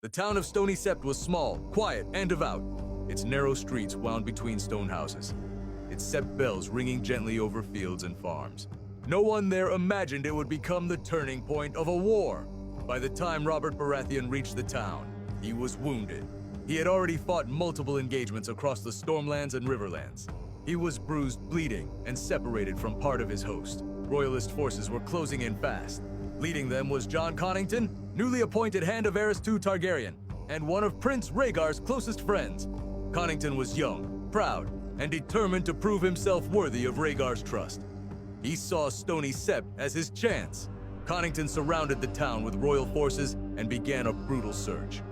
The town of Stoney Sept was small, quiet, and devout. Its narrow streets wound between stone houses, its Sept bells ringing gently over fields and farms. No one there imagined it would become the turning point of a war. By the time Robert Baratheon reached the town, he was wounded. He had already fought multiple engagements across the Stormlands and Riverlands. He was bruised, bleeding, and separated from part of his host. Royalist forces were closing in fast. Leading them was Jon Connington, newly appointed Hand of Aerys II Targaryen, and one of Prince Rhaegar's closest friends. Connington was young, proud, and determined to prove himself worthy of Rhaegar's trust. He saw Stoney Sept as his chance. Connington surrounded the town with royal forces and began a brutal search.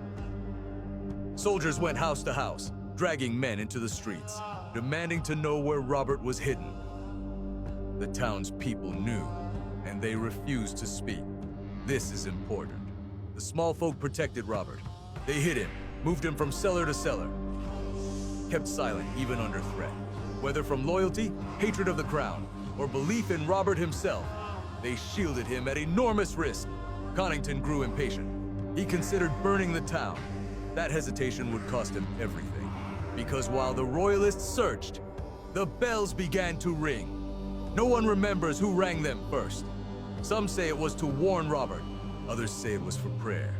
Soldiers went house to house, dragging men into the streets, demanding to know where Robert was hidden. The town's people knew, and they refused to speak. This is important. The small folk protected Robert. They hid him, moved him from cellar to cellar, kept silent even under threat. Whether from loyalty, hatred of the crown, or belief in Robert himself, they shielded him at enormous risk. Connington grew impatient. He considered burning the town. That hesitation would cost him everything, because while the royalists searched, the bells began to ring. No one remembers who rang them first. Some say it was to warn Robert, others say it was for prayer.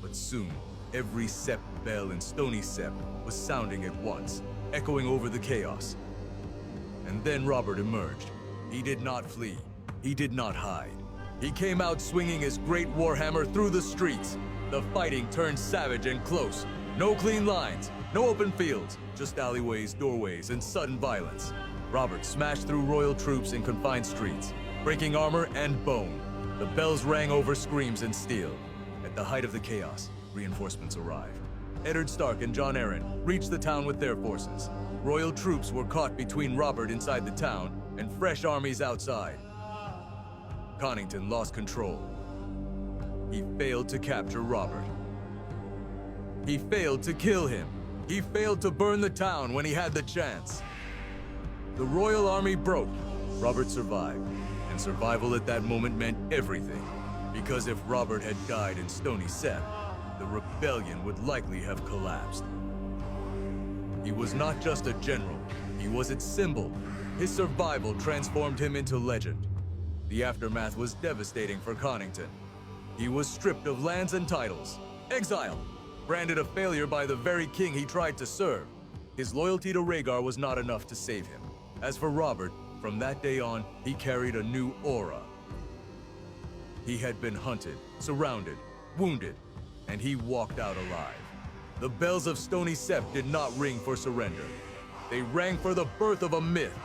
But soon, every Sept bell in Stoney Sept was sounding at once, echoing over the chaos. And then Robert emerged. He did not flee. He did not hide. He came out swinging his great warhammer through the streets. The fighting turned savage and close. No clean lines, no open fields, just alleyways, doorways, and sudden violence. Robert smashed through royal troops in confined streets, breaking armor and bone. The bells rang over screams and steel. At the height of the chaos, reinforcements arrived. Eddard Stark and Jon Arryn reached the town with their forces. Royal troops were caught between Robert inside the town and fresh armies outside. Connington lost control. He failed to capture Robert. He failed to kill him. He failed to burn the town when he had the chance. The royal army broke. Robert survived, and survival at that moment meant everything. Because if Robert had died in Stoney Sept, the rebellion would likely have collapsed. He was not just a general, he was its symbol. His survival transformed him into legend. The aftermath was devastating for Connington. He was stripped of lands and titles, exiled, branded a failure by the very king he tried to serve. His loyalty to Rhaegar was not enough to save him. As for Robert, from that day on, he carried a new aura. He had been hunted, surrounded, wounded, and he walked out alive. The bells of Stoney Sept did not ring for surrender. They rang for the birth of a myth,